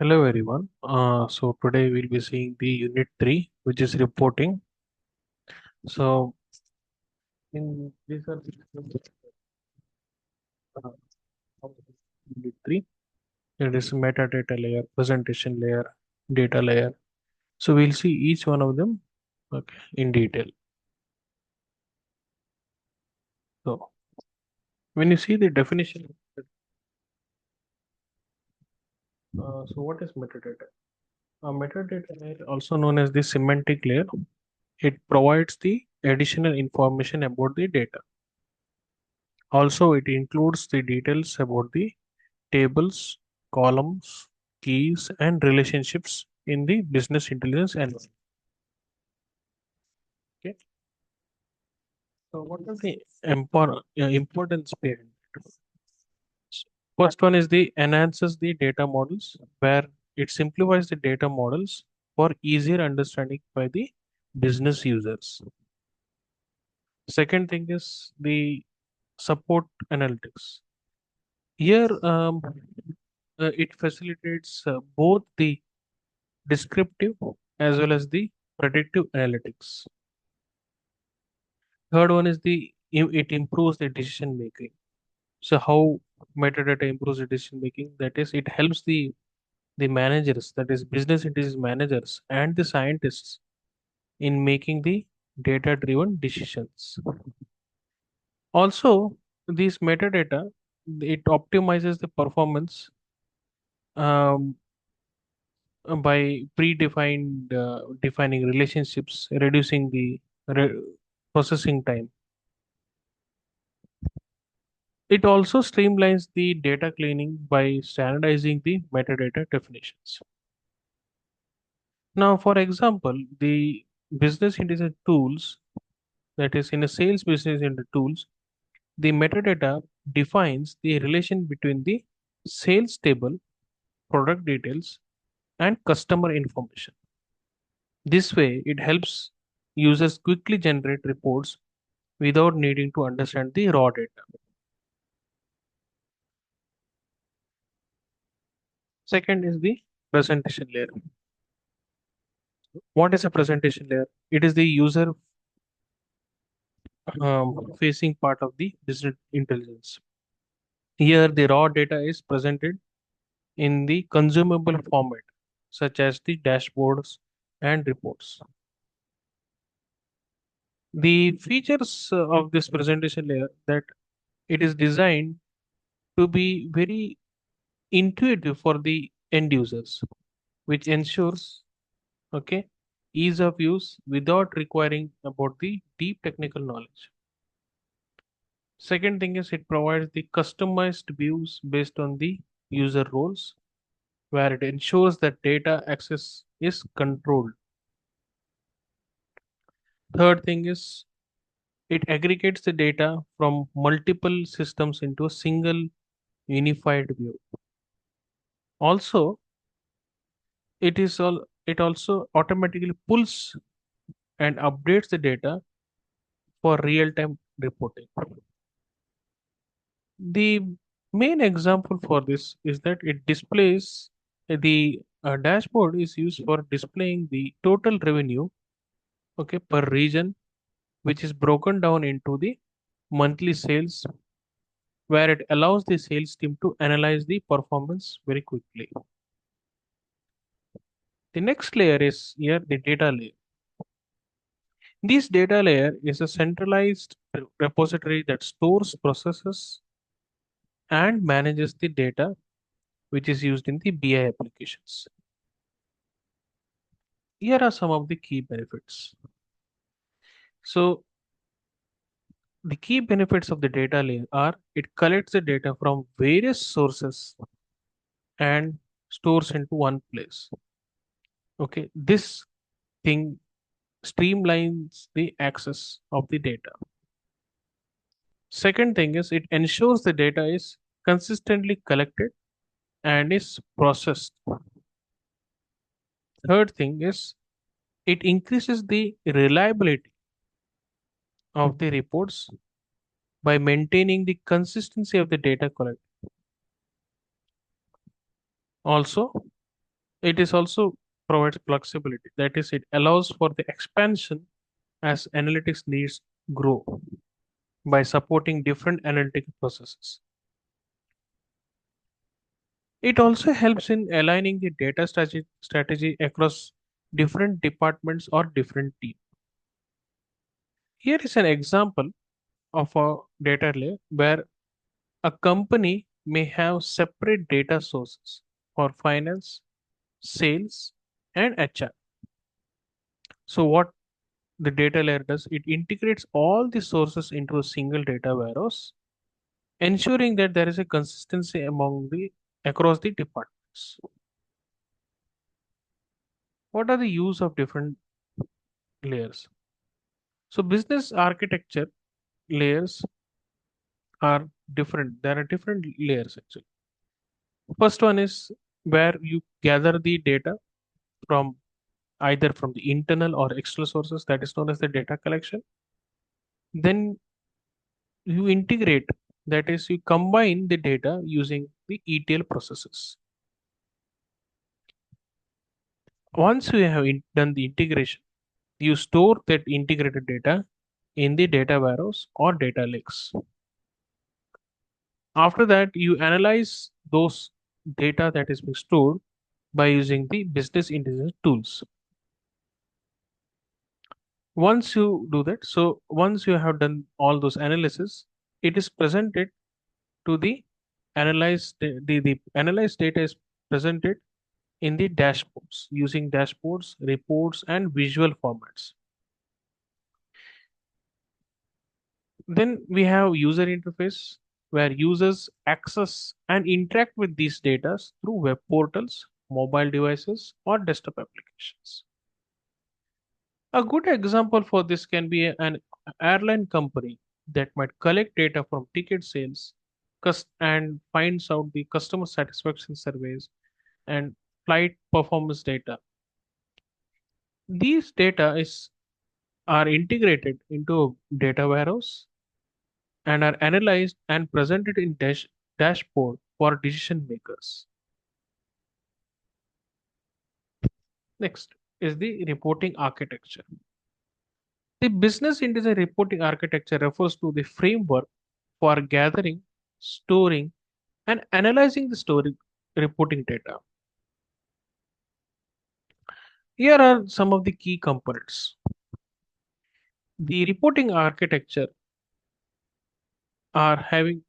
Hello everyone. So today we'll be seeing the unit 3, which is reporting. So in these are the uh, of unit 3. It is metadata layer, presentation layer, data layer. So we'll see each one of them, okay, in detail. So when you see the definition, so what is metadata? Metadata layer, also known as the semantic layer, it provides the additional information about the data. Also, it includes the details about the tables, columns, keys, and relationships in the business intelligence environment. Okay. So, what is the importance behind it? First one is the enhances the data models, where it simplifies the data models for easier understanding by the business users. Second thing is the support analytics. Here, it facilitates both the descriptive as well as the predictive analytics. Third one is it improves the decision making. So how metadata improves the decision making? That is, it helps the managers, that is business intelligence managers and the scientists in making the data driven decisions. Also, these metadata, it optimizes the performance um, by predefined defining relationships, reducing the re- processing time. It also streamlines the data cleaning by standardizing the metadata definitions. Now, for example, the business intelligence tools, that is, in a sales business intelligence tools, the metadata defines the relation between the sales table, product details, and customer information. This way, it helps users quickly generate reports without needing to understand the raw data. Second is the presentation layer. What is a presentation layer? It is the user facing part of the business intelligence. Here, the raw data is presented in the consumable format, such as the dashboards and reports. The features of this presentation layer, that it is designed to be very intuitive for the end users, which ensures, okay, ease of use without requiring about the deep technical knowledge. Second thing is, it provides the customized views based on the user roles, where it ensures that data access is controlled. Third thing is, it aggregates the data from multiple systems into a single unified view. Also, it also automatically pulls and updates the data for real-time reporting. The main example for this is that it displays the dashboard is used for displaying the total revenue, okay, per region, which is broken down into the monthly sales, where it allows the sales team to analyze the performance very quickly. The next layer is here the data layer. This data layer is a centralized repository that stores, processes, and manages the data which is used in the BI applications. Here are some of the key benefits. So, the key benefits of the data layer are it collects the data from various sources and stores into one place. Okay, this thing streamlines the access of the data. Second thing is, it ensures the data is consistently collected and is processed. Third thing is, it increases the reliability of the reports by maintaining the consistency of the data collected. Also, It is also provides flexibility. That is, it allows for the expansion as analytics needs grow by supporting different analytic processes. It also helps in aligning the data strategy across different departments or different teams. Here is an example of a data layer where a company may have separate data sources for finance, sales, and HR. So, what the data layer does, it integrates all the sources into a single data warehouse, ensuring that there is a consistency among the across the departments. What are the use of different layers? So, business architecture layers are different. There are different layers actually. First one is where you gather the data from either from the internal or external sources, that is known as the data collection. Then you integrate, that is you combine the data using the ETL processes. Once you have done the integration, you store that integrated data in the data warehouse or data lakes. After that, you analyze those data that is being stored by using the business intelligence tools. Once you do that, so once you have done all those analysis, it is presented to the the analyzed data is presented in the dashboards using dashboards, reports, and visual formats. Then we have user interface where users access and interact with these data through web portals, mobile devices, or desktop applications. A good example for this can be an airline company that might collect data from ticket sales and finds out the customer satisfaction surveys and flight performance data. These data is are integrated into a data warehouse and are analyzed and presented in dashboard for decision makers. Next is the reporting architecture. The business intelligence reporting architecture refers to the framework for gathering, storing, and analyzing the story reporting data. Here are some of the key components. The reporting architecture are having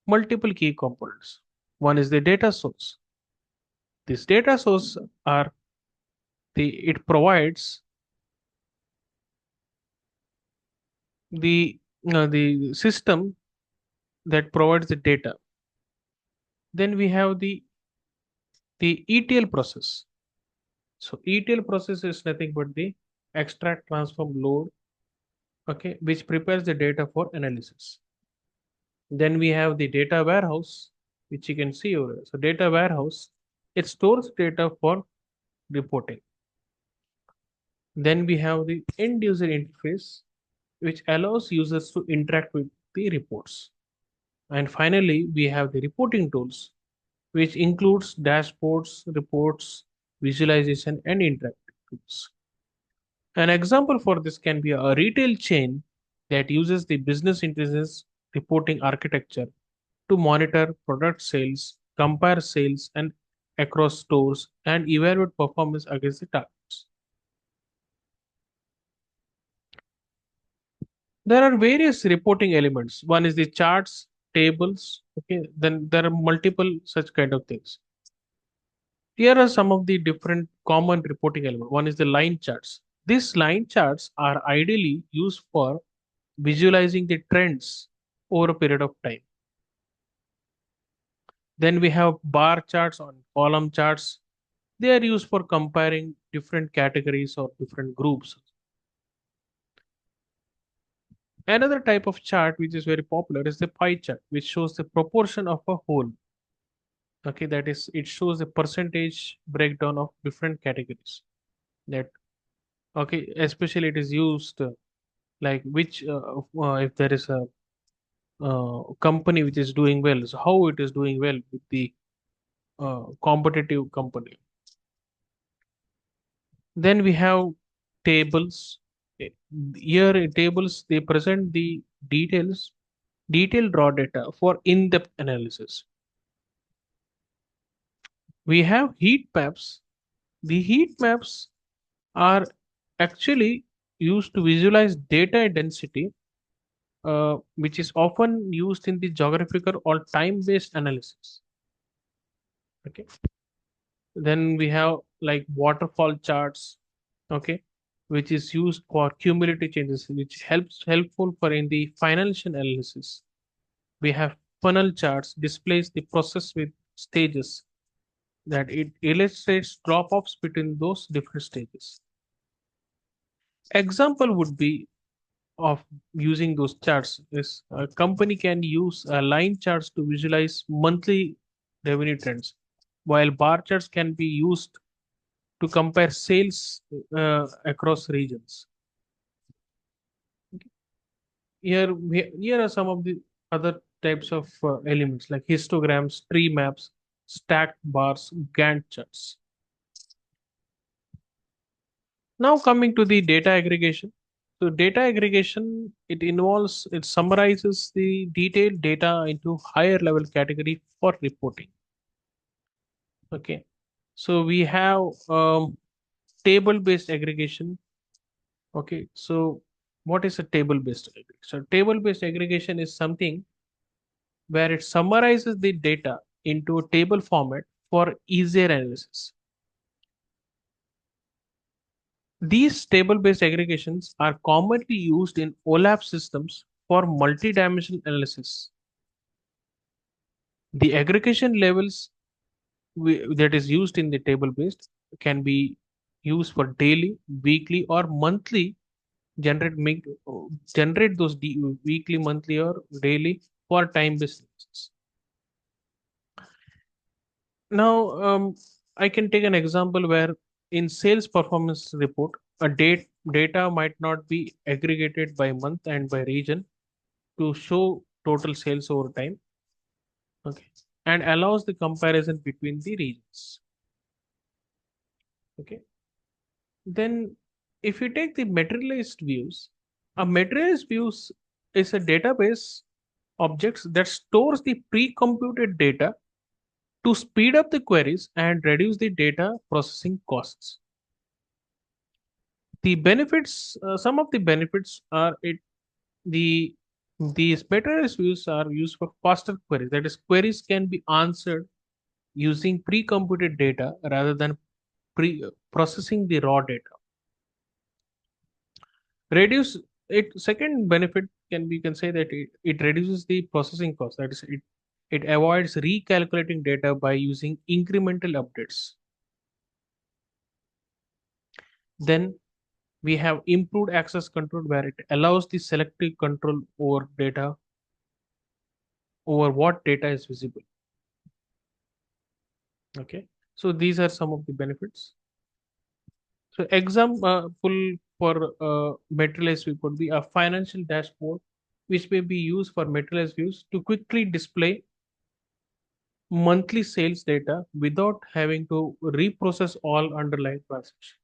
multiple key components. One is the data source. This data source are it provides the the system that provides the data. Then we have the ETL process. So ETL process is nothing but the extract, transform, load, okay, which prepares the data for analysis. Then we have the data warehouse, which you can see over here. So data warehouse, it stores data for reporting. Then we have the end user interface, which allows users to interact with the reports. And finally, we have the reporting tools, which includes dashboards, reports, visualization, and interactive tools. An example for this can be a retail chain that uses the business intelligence reporting architecture to monitor product sales, compare sales and across stores, and evaluate performance against the targets. There are various reporting elements. One is the charts, tables. Okay, then there are multiple such kind of things. Here are some of the different common reporting elements. One is the line charts. These line charts are ideally used for visualizing the trends over a period of time. Then we have bar charts on column charts. They are used for comparing different categories or different groups. Another type of chart which is very popular is the pie chart, which shows the proportion of a whole. Okay, that is, it shows the percentage breakdown of different categories. That okay, especially it is used like which if there is a company which is doing well, so how it is doing well with the competitive company. Then we have tables. Eh, Here, tables they present the detailed raw data for in-depth analysis. We have heat maps. The heat maps are actually used to visualize data density, which is often used in the geographical or time-based analysis. Okay. Then we have like waterfall charts, okay, which is used for cumulative changes, which helpful for in the financial analysis. We have funnel charts displays the process with stages that it illustrates drop-offs between those different stages. Example would be of using those charts is a company can use line charts to visualize monthly revenue trends, while bar charts can be used to compare sales across regions. Here are some of the other types of elements like histograms, tree maps, stacked bars, Gantt charts. Now coming to the data aggregation. So data aggregation, it summarizes the detailed data into higher level category for reporting. Okay. So we have table based aggregation. Okay. So what is a table based aggregation? So table based aggregation is something where it summarizes the data into a table format for easier analysis. These table-based aggregations are commonly used in OLAP systems for multi-dimensional analysis. The aggregation levels that is used in the table-based can be used for daily, weekly, or monthly generate make generate those weekly, monthly, or daily for time-based analysis. Now, I can take an example where in sales performance report, data might not be aggregated by month and by region to show total sales over time. Okay, and allows the comparison between the regions. Okay, then if you take the materialized views, a materialized views is a database objects that stores the pre-computed data to speed up the queries and reduce the data processing costs. The benefits, some of the benefits are the these materialized views are used for faster queries. That is, queries can be answered using pre-computed data rather than processing the raw data. Reduce it. Second benefit can be, you can say that it reduces the processing cost. That is, it avoids recalculating data by using incremental updates. Then we have improved access control where it allows the selective control over data, over what data is visible. Okay, so these are some of the benefits. So example for materialized view could be a financial dashboard, which may be used for materialized views to quickly display monthly sales data without having to reprocess all underlying transactions.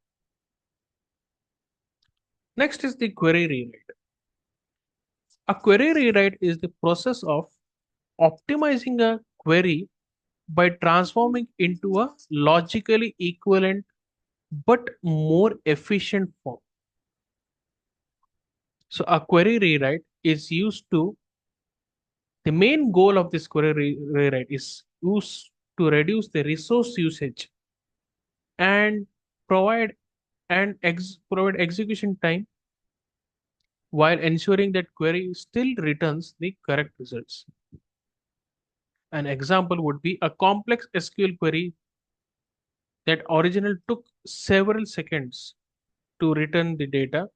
Next is the query rewrite. A query rewrite is the process of optimizing a query by transforming into a logically equivalent but more efficient form. So a query rewrite is used to the main goal of this query rewrite is used to reduce the resource usage and provide provide execution time while ensuring that query still returns the correct results. An example would be a complex SQL query that originally took several seconds to return the data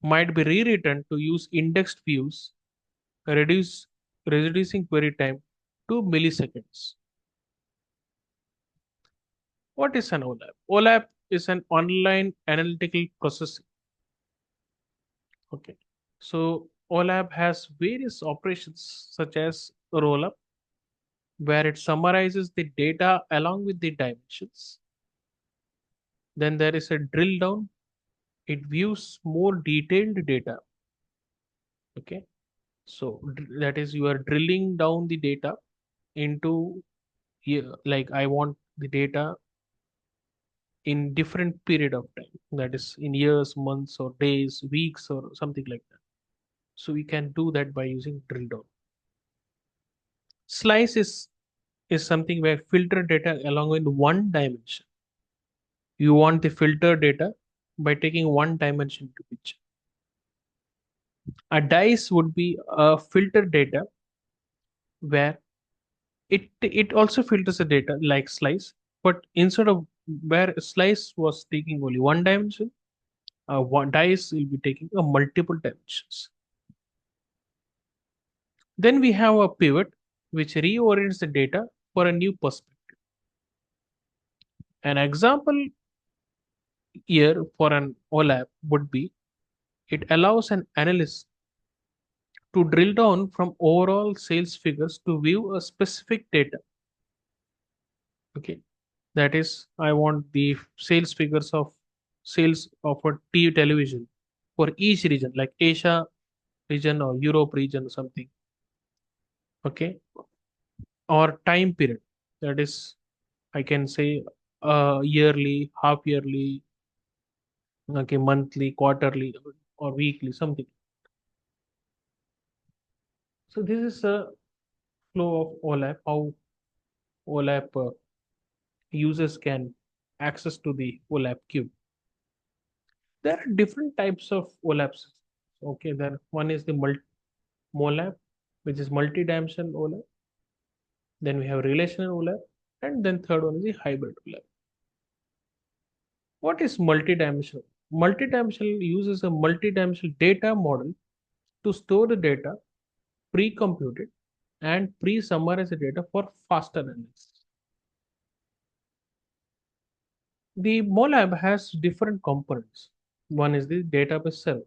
might be rewritten to use indexed views, reduce reducing query time to milliseconds. What is an OLAP? OLAP is an online analytical processing. Okay. So OLAP has various operations such as rollup, where it summarizes the data along with the dimensions. Then there is a drill down. It views more detailed data. Okay. So that is, you are drilling down the data into, like I want the data in different period of time. That is in years, months, or days, weeks, or something like that. So we can do that by using drill down. Slice is something where filter data along in one dimension. You want the filter data by taking one dimension to picture. A dice would be a filter data where it also filters the data like slice, but instead of where slice was taking only one dimension, one dice will be taking a multiple dimensions. Then we have a pivot which reorients the data for a new perspective. An example here for an OLAP would be, it allows an analyst to drill down from overall sales figures to view a specific data. Okay, that is, I want the sales figures of sales of a TV television for each region, like Asia region or Europe region or something. Okay, or time period. That is, I can say yearly, half yearly, okay, monthly, quarterly, or weekly, something. So this is a flow of OLAP, how OLAP users can access to the OLAP cube. There are different types of OLAPs. Okay, there one is the MOLAP, which is multi-dimensional OLAP. Then we have relational OLAP, and then third one is the hybrid OLAP. What is multi-dimensional? Multi-dimensional uses a multi-dimensional data model to store the data, pre-compute it, and pre-summarize the data for faster analysis. The MOLAB has different components. One is the database server,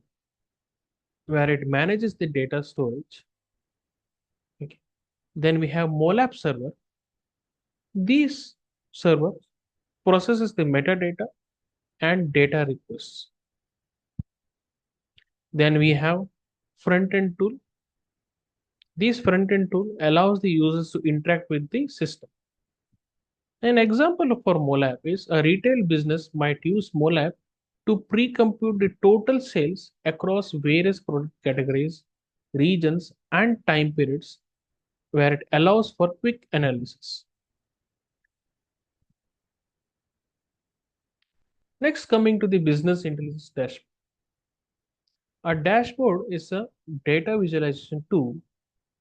where it manages the data storage. Okay. Then we have MOLAB server. This server processes the metadata and data requests. Then we have front-end tool. This front-end tool allows the users to interact with the system. An example for MOLAB is a retail business might use MOLAB to pre-compute the total sales across various product categories, regions, and time periods, where it allows for quick analysis. Next, coming to the business intelligence dashboard. A dashboard is a data visualization tool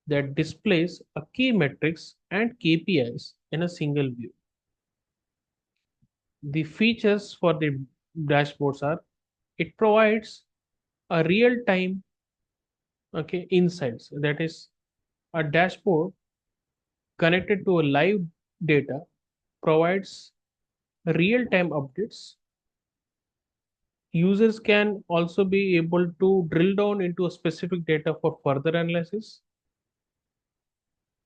that displays a key metrics and KPIs in a single view. The features for the dashboards are, it provides a real-time, okay, insights. That is, a dashboard connected to a live data provides real-time updates. Users can also be able to drill down into a specific data for further analysis.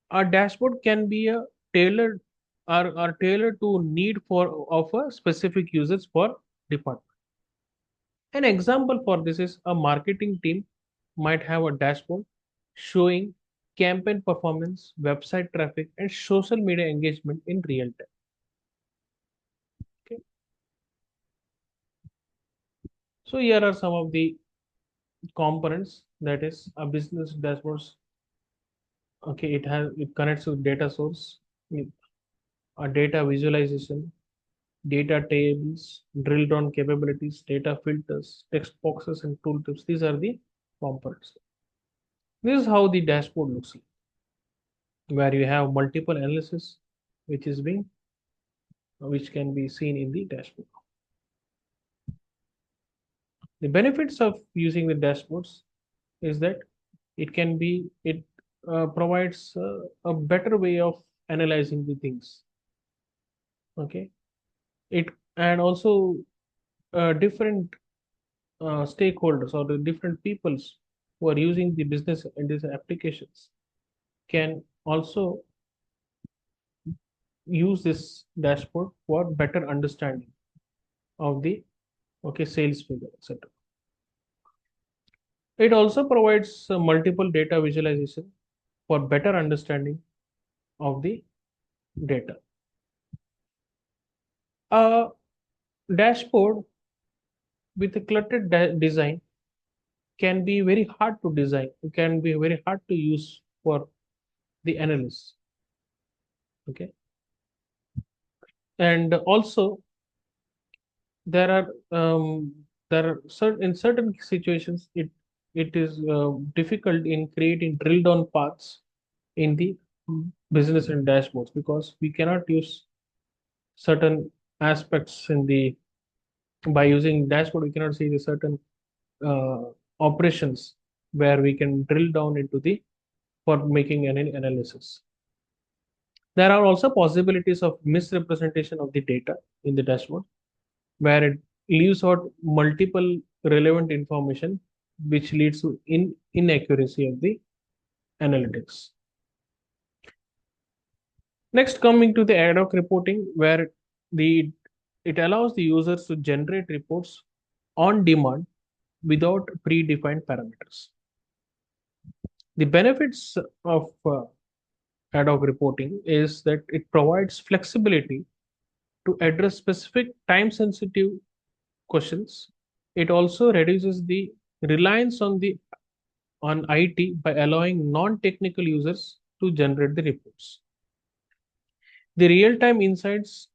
A dashboard can be a tailored are tailored to need for of a specific users for department. An example for this is, a marketing team might have a dashboard showing campaign performance, website traffic, and social media engagement in real time. Okay. So here are some of the components, that is a business dashboards. Okay, it connects with data source, with a data visualization, data tables, drill down capabilities, data filters, text boxes, and tooltips. These are the components. This is how the dashboard looks like, where you have multiple analysis which is being which can be seen in the dashboard. The benefits of using the dashboards is that it provides a better way of analyzing the things. Okay, it and also different stakeholders or the different peoples who are using the business and these applications can also use this dashboard for better understanding of the sales figure, etc. It also provides multiple data visualization for better understanding of the data. A dashboard with a cluttered design can be very hard to design. It can be very hard to use for the analysts. Okay, and also there are in certain situations it is difficult in creating drill down paths in the business and dashboards, because we cannot use certain aspects in the by using dashboard we cannot see the certain uh, operations where we can drill down into the for making an analysis. There are also possibilities of misrepresentation of the data in the dashboard, where it leaves out multiple relevant information, which leads to inaccuracy of the analytics. Next, coming to the ad hoc reporting, where the it allows the users to generate reports on demand without predefined parameters. The benefits of ad hoc reporting is that it provides flexibility to address specific time sensitive questions. It also reduces the reliance on IT by allowing non-technical users to generate the reports. The real-time insights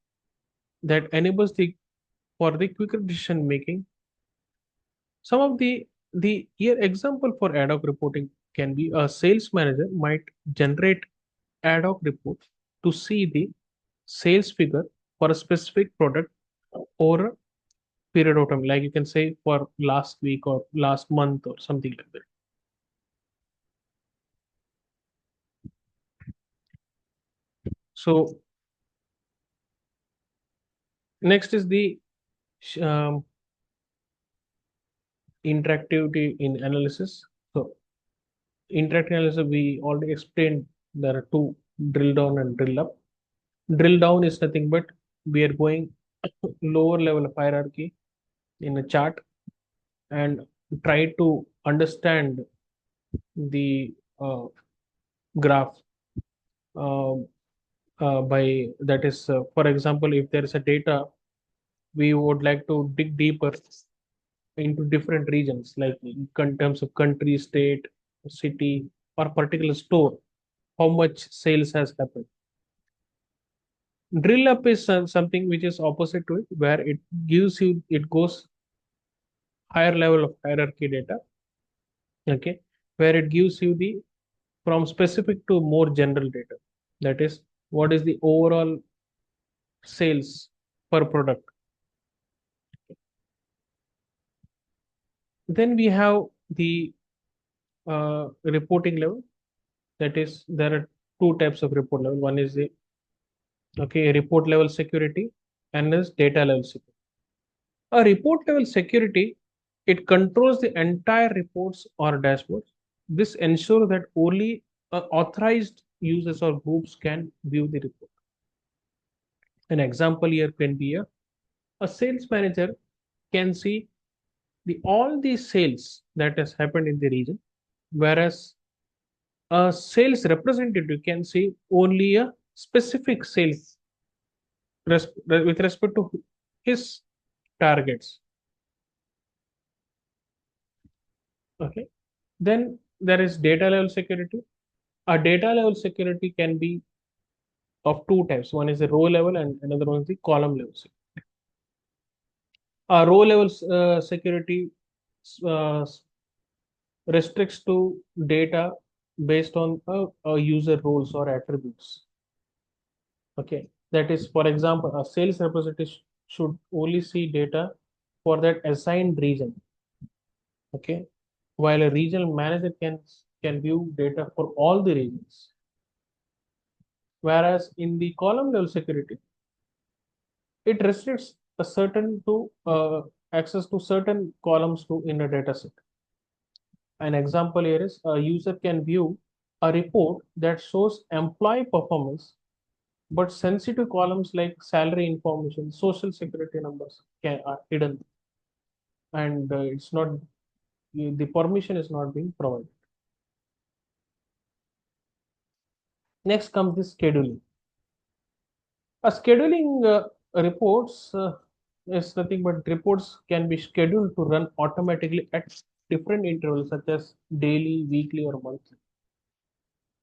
that enables the for the quicker decision making. Some of the here example for ad hoc reporting can be a sales manager might generate ad hoc report to see the sales figure for a specific product over a period of time, like you can say for last week or last month or something like that. So next is the um, interactivity in analysis. So interactive analysis, we already explained there are two: drill down and drill up. Drill down is nothing but we are going lower level of hierarchy in a chart and try to understand the graph uh, by that is for example, if there is a data, we would like to dig deeper into different regions, like in terms of country, state, city, or particular store, how much sales has happened. Drill up is something which is opposite to it, where it goes higher level of hierarchy data. Okay, where it gives you the from specific to more general data. That is, what is the overall sales per product. Then we have the reporting level. That is, there are two types of report level. One is the report level security, and is data level security. A report level security, it controls the entire reports or dashboards. This ensures that only authorized users or groups can view the report. An example here can be a sales manager can see all the sales that has happened in the region, whereas a sales representative can see only a specific sales with respect to his targets. Okay. Then there is data level security. A data level security can be of two types. One is the row level and another one is the column level security. A row level security uh, restricts to data based on a user roles or attributes. Okay, that is, for example, a sales representative should only see data for that assigned region. Okay, while a regional manager can view data for all the regions. Whereas in the column level security, it restricts a certain to access to certain columns to in a data set. An example here is a user can view a report that shows employee performance but sensitive columns like salary information, social security numbers are hidden, and it's not the permission is not being provided. Next comes the scheduling. A scheduling reports is nothing but reports can be scheduled to run automatically at different intervals, such as daily, weekly, or monthly.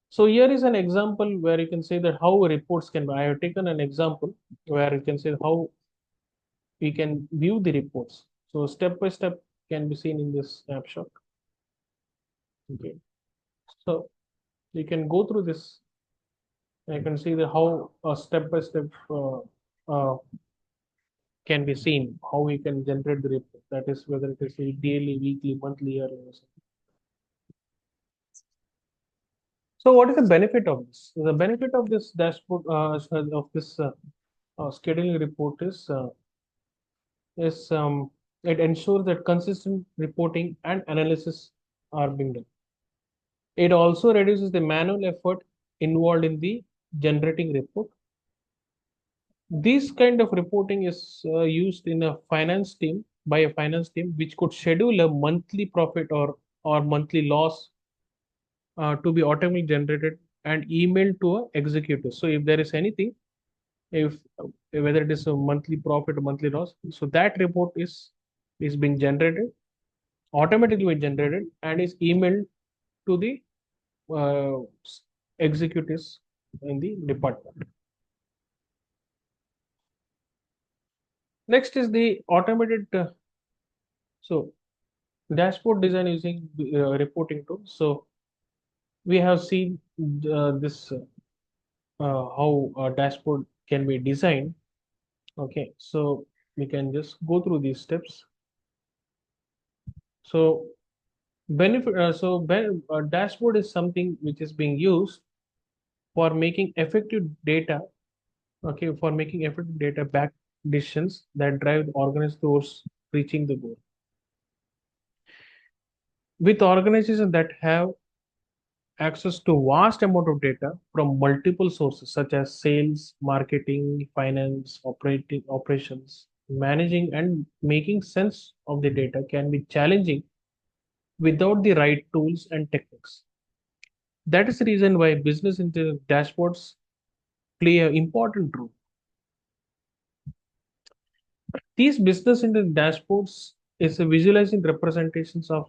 So here is an example where you can say that how reports can be. I have taken an example where you can say how we can view the reports. So step by step can be seen in this snapshot. Okay. So you can go through this. I can see the how step by step uh, can be seen how we can generate the report. That is whether it is a daily, weekly, monthly, or something. So what is the benefit of this? The benefit of this dashboard of this scheduling report is it ensures that consistent reporting and analysis are being done. It also reduces the manual effort involved in the generating report. This kind of reporting is used in a finance team by a finance team, which could schedule a monthly profit or monthly loss to be automatically generated and emailed to a executive. So if there is anything, if whether it is a monthly profit or monthly loss, so that report is being generated automatically generated and is emailed to the uh, executives in the department. Next is the automated so dashboard design using reporting tools. So we have seen this how a dashboard can be designed. Okay, so we can just go through these steps. So dashboard is something which is being used for making effective data. Okay, for making effective data back decisions that drive the organized towards reaching the goal. With organizations that have access to vast amount of data from multiple sources such as sales, marketing, finance, operating operations, managing and making sense of the data can be challenging without the right tools and techniques. That is the reason why business intelligence dashboards play an important role. These business intelligence dashboards is a visualizing representations of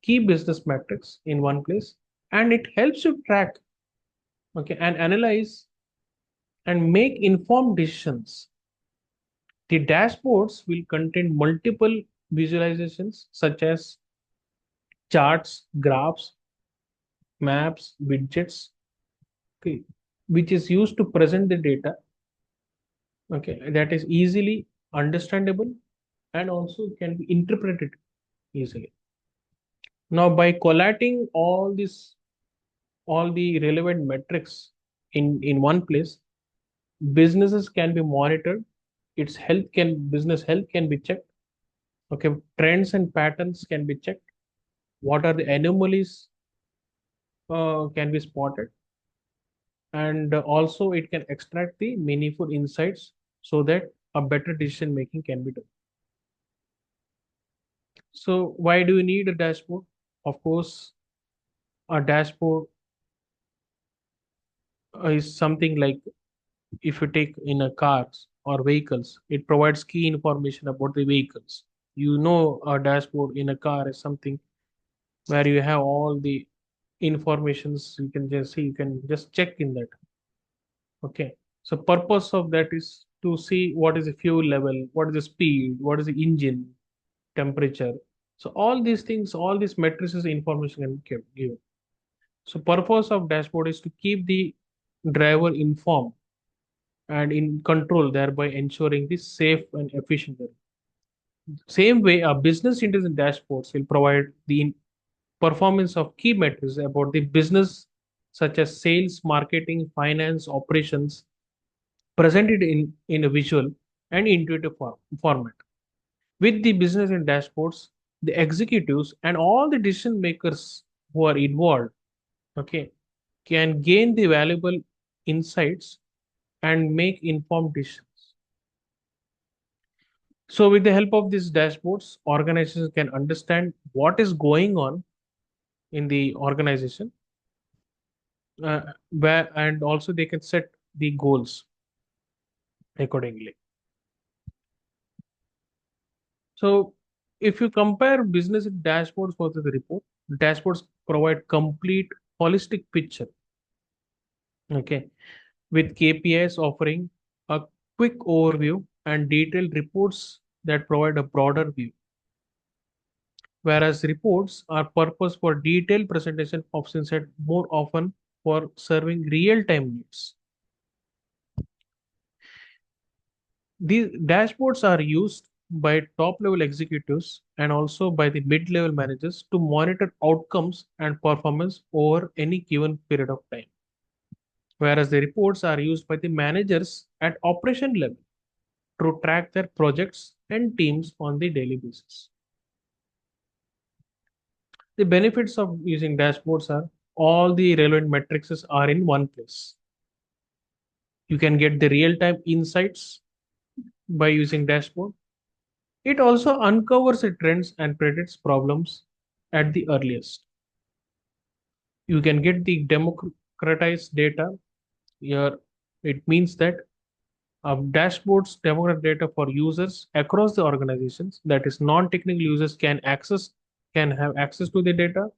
key business metrics in one place, and it helps you track, okay, and analyze and make informed decisions. The dashboards will contain multiple visualizations such as charts, graphs, maps, widgets, okay, which is used to present the data, okay, that is easily understandable and also can be interpreted easily. Now, by collating all the relevant metrics in one place, businesses can be monitored. Its business health can be checked. Okay, trends and patterns can be checked. What are the anomalies can be spotted, and also it can extract the meaningful insights so that a better decision making can be done. So why do you need a dashboard? Of course, a dashboard is something like if you take in a cars or vehicles, it provides key information about the vehicles. You know, a dashboard in a car is something where you have all the informations you can just see, you can just check in that. Okay. So purpose of that is to see what is the fuel level, what is the speed, what is the engine, temperature. So all these things, all these matrices information can be kept given. So purpose of dashboard is to keep the driver informed and in control, thereby ensuring the safe and efficient journey. Same way, a business intelligence dashboards will provide the performance of key metrics about the business, such as sales, marketing, finance, operations, presented in a visual and intuitive format. With the business and dashboards, the executives and all the decision makers who are involved, okay, can gain the valuable insights and make informed decisions. So with the help of these dashboards, organizations can understand what is going on in the organization, and also they can set the goals accordingly. So if you compare business dashboards versus the report, dashboards provide complete holistic picture, okay, with KPIs offering a quick overview and detailed reports that provide a broader view. Whereas reports are purpose for detailed presentation of insight more often for serving real-time needs. These dashboards are used by top level executives and also by the mid level managers to monitor outcomes and performance over any given period of time. Whereas the reports are used by the managers at operation level to track their projects and teams on the daily basis. The benefits of using dashboards are all the relevant metrics are in one place. You can get the real time insights by using dashboard. It also uncovers the trends and predicts problems at the earliest. You can get the democratized data here. It means that dashboards democratize data for users across the organizations. That is, non-technical users can have access to the data,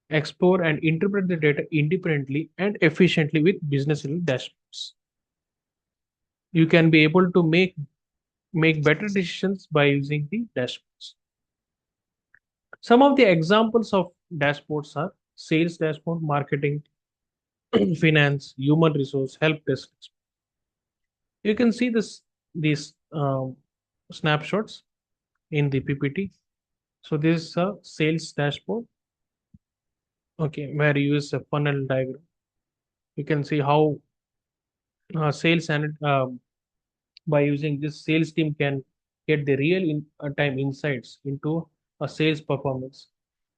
explore and interpret the data independently and efficiently with business dashboards. You can be able to make better decisions by using the dashboards. Some of the examples of dashboards are sales dashboard, marketing, finance, human resource, help desk. You can see these snapshots in the PPT. So this is a sales dashboard. Okay, where you use a funnel diagram. You can see how sales and by using this sales team can get the real time insights into a sales performance.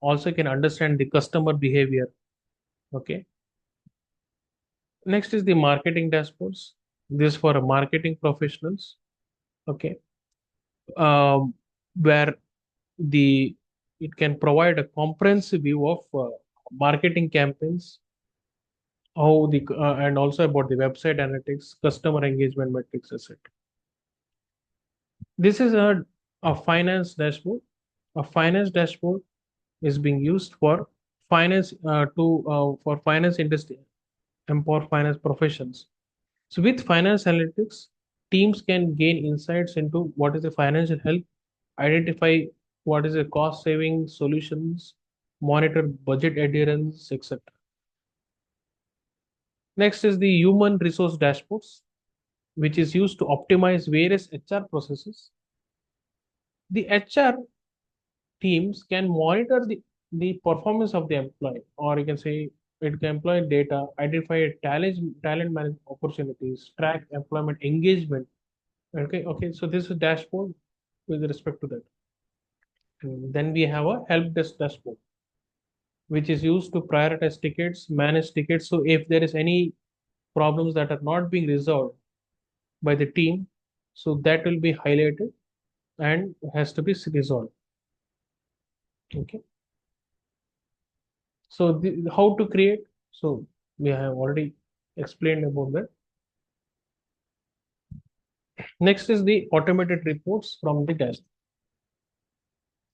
Also can understand the customer behavior. Okay. Next is the marketing dashboards. This for marketing professionals. Okay. Um, where the it can provide a comprehensive view of marketing campaigns, how the and also about the website analytics, customer engagement metrics, etc. This is a finance dashboard. A finance dashboard is being used for finance to for finance industry, empower finance professions. So with finance analytics, teams can gain insights into what is the financial health, identify what is the cost saving solutions, monitor budget adherence, etc. Next is the human resource dashboards, which is used to optimize various HR processes. The HR teams can monitor the performance of the employee, or you can say it can employ data, identify talent management opportunities, track employment engagement. Okay, so this is dashboard with respect to that. And then we have a help desk dashboard, which is used to prioritize tickets, manage tickets. So if there is any problems that are not being resolved by the team, so that will be highlighted and has to be resolved. Okay. So how to create? So we have already explained about that. Next is the automated reports from the dashboard.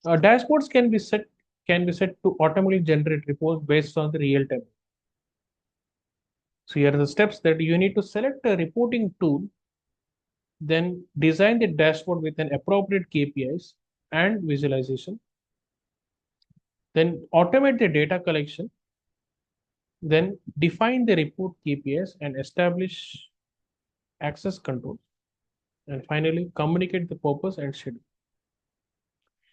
Dashboards can be set to automatically generate reports based on the real time. So here are the steps that you need to select a reporting tool, then design the dashboard with an appropriate KPIs and visualization, then automate the data collection, then define the report KPIs and establish access controls, and finally communicate the purpose and schedule.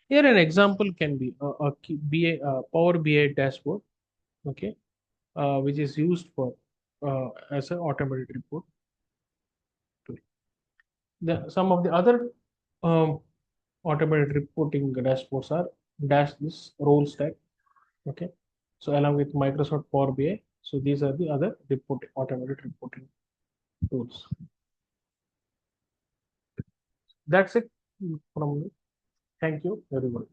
Here an example can be Power BI dashboard, okay, which is used for as an automated report tool. Some of the other um, automated reporting dashboards are this role stack, okay. So along with Microsoft Power BI, so these are the other automated reporting. tools. That's it from me. Thank you, everyone.